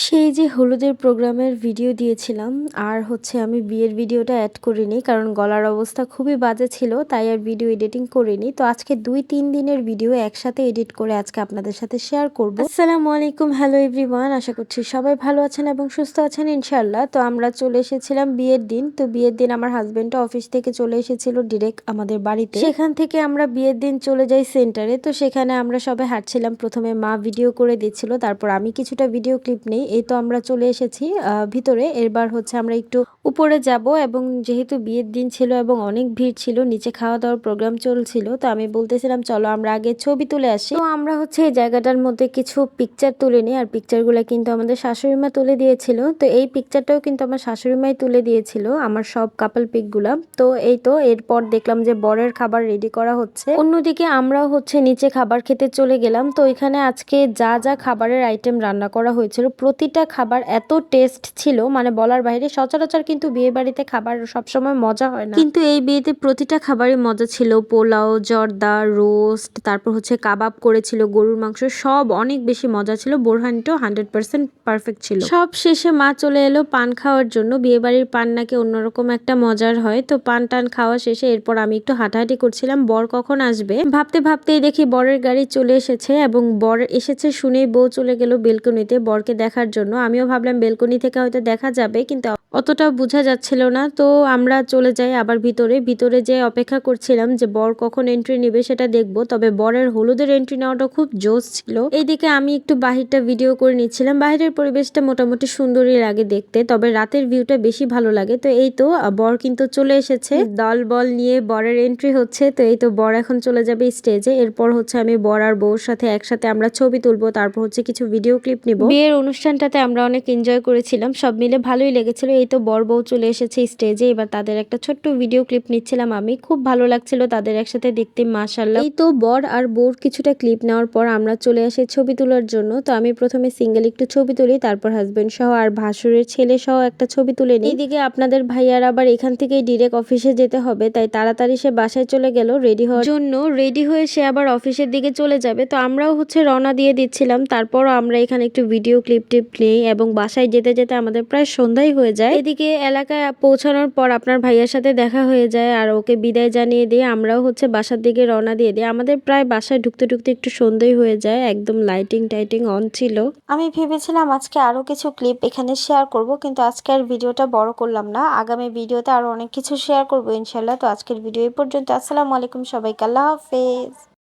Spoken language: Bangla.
সেই যে হলুদের প্রোগ্রামের ভিডিও দিয়েছিলাম আর হচ্ছে আমি বিয়ের ভিডিওটা অ্যাড করিনি কারণ গলার অবস্থা খুবই বাজে ছিল, তাই আর ভিডিও এডিটিং করিনি। তো আজকে 2-3 দিনের ভিডিও একসাথে এডিট করে আজকে আপনাদের সাথে শেয়ার করব। আসসালামু আলাইকুম, হ্যালো এভরিওয়ান, আশা করছি সবাই ভালো আছেন এবং সুস্থ আছেন ইনশাআল্লাহ। তো আমরা চলে এসেছিলাম বিয়ের দিন। তো বিয়ের দিন আমার হাজবেন্ডটা অফিস থেকে চলে এসেছিল ডিরেক্ট আমাদের বাড়িতে। সেখান থেকে আমরা বিয়ের দিন চলে যাই সেন্টারে। তো সেখানে আমরা সবাই হাঁটছিলাম, প্রথমে মা ভিডিও করে দিচ্ছিল, তারপর আমি কিছুটা ভিডিও ক্লিপ নেই। এই তো আমরা চলে এসেছি ভিতরে। এবার হচ্ছে আমরা একটু উপরে যাব এবং যেহেতু বিয়ের দিন ছিল এবং অনেক ভিড় ছিল, নিচে খাওয়া দাওয়ার প্রোগ্রাম চলছিল, তো আমি বলতেছিলাম চলো আমরা আগে ছবি তুলে আসি। তো আমরা হচ্ছে এই জায়গাটার মধ্যে কিছু পিকচার তুলে নিই, আর পিকচারগুলো কিন্তু আমাদের শাশুড়ি মা তুলে দিয়েছিল। তো এই পিকচারটাও কিন্তু আমার শাশুড়ি মাই তুলে দিয়েছিল, আমার সব কাপল পিকগুলা। তো এই তো এরপর দেখলাম যে বরের খাবার রেডি করা হচ্ছে, অন্যদিকে আমরাও হচ্ছে নিচে খাবার খেতে চলে গেলাম। তো এখানে আজকে যা যা খাবারের আইটেম রান্না করা হয়েছিল প্রতিটা খাবার এত টেস্ট ছিল মানে বলার বাইরে। সচরাচর কিন্তু বিয়ে বাড়িতে খাবার সবসময় মজা হয় না, কিন্তু এই বিয়েতে প্রতিটা খাবারই মজা ছিল। পোলাও, জর্দা, রোস্ট, তারপর হচ্ছে কাবাব করেছিল, গরুর মাংস, সব অনেক বেশি মজা ছিল। বোরহানিটাও 100% পারফেক্ট ছিল। সব শেষে মা চলে এলো পান খাওয়ার জন্য। বিয়ে বাড়ির পান নাকি অন্যরকম একটা মজার হয়। তো পান টান খাওয়া শেষে এরপর আমি একটু হাঁটাহাঁটি করছিলাম, বর কখন আসবে ভাবতে ভাবতেই দেখি বরের গাড়ি চলে এসেছে এবং বর এসেছে শুনেই বউ চলে গেল বেলকনিতে বরকে দেখার জন্য। আমিও ভাবলাম বেলকনি থেকে হয়তো দেখা যাবে, কিন্তু অতটা বোঝা যাচ্ছিল না। তো আমরা চলে যাই আবার ভিতরে। ভিতরে যে অপেক্ষা করছিলাম যে বর কখন এন্ট্রি নেবে সেটা দেখবো, তবে বরের হলুদের এন্ট্রি নেওয়াটা খুব জোশ ছিল। এইদিকে আমি একটু বাহিরটা ভিডিও করে নিচ্ছিলাম। বাহিরের পরিবেশটা মোটামুটি সুন্দরই লাগে দেখতে, তবে রাতের ভিউটা বেশি ভালো লাগে। তো এই তো বর কিন্তু চলে এসেছে, দল বল নিয়ে বরের এন্ট্রি হচ্ছে। তো এই তো বর এখন চলে যাবে স্টেজে। এরপর হচ্ছে আমি বর আর বউর সাথে একসাথে আমরা ছবি তুলবো, তারপর হচ্ছে কিছু ভিডিও ক্লিপ নিব। বিয়ের অনুষ্ঠানটাতে আমরা অনেক এনজয় করেছিলাম, সব মিলে ভালোই লেগেছিল। এই তো বর বউ চলে এসেছে স্টেজে, এবার তাদের একটা ছোট্ট ভিডিও ক্লিপ নিচ্ছিলাম আমি। খুব ভালো লাগছিল তাদের একসাথে দেখতে, মাশাআল্লাহ। এই তো বর আর বউর কিছুটা ক্লিপ নেওয়ার পর আমরা চলে আসি ছবি তোলার জন্য। তো আমি প্রথমে সিঙ্গেল একটু ছবি তুলি, তারপর হাজবেন্ড সহ আর ভাসুরের ছেলে সহ একটা ছবি তুলে নিই। এইদিকে আপনাদের ভাইয়ার আবার এখান থেকেই ডিরেক্ট অফিসে যেতে হবে, তাই তাড়াতাড়ি সে বাসায় চলে গেল রেডি হওয়ার জন্য। রেডি হয়ে সে আবার অফিসের দিকে চলে যাবে। তো আমরাও হচ্ছে রওনা দিয়ে দিচ্ছিলাম। তারপরও আমরা এখানে একটু ভিডিও ক্লিপ টিপ নেই এবং বাসায় যেতে যেতে আমাদের প্রায় সন্ধ্যাই হয়ে যায়। এদিকে এলাকায় পৌঁছানোর পর আপনার ভাইয়ার সাথে দেখা হয়ে যায় আর ওকে বিদায় জানিয়ে দিয়ে আমরাও হচ্ছে বাসার দিকে রওনা দিয়ে দিই। আমাদের প্রায় বাসায় ঢুকতে ঢুকতে একটু সন্ধ্যাই হয়ে যায়, একদম লাইটিং টাইটিং অন ছিল। আমি ভেবেছিলাম আজকে আরো কিছু ক্লিপ এখানে শেয়ার করব, কিন্তু আজকে আর ভিডিওটা বড় করলাম না। আগামী ভিডিওতে আরো অনেক কিছু শেয়ার করব ইনশাল্লাহ। তো আজকের ভিডিও এই পর্যন্ত। আসসালামু আলাইকুম সবাইকে, আল্লাহ হাফেজ।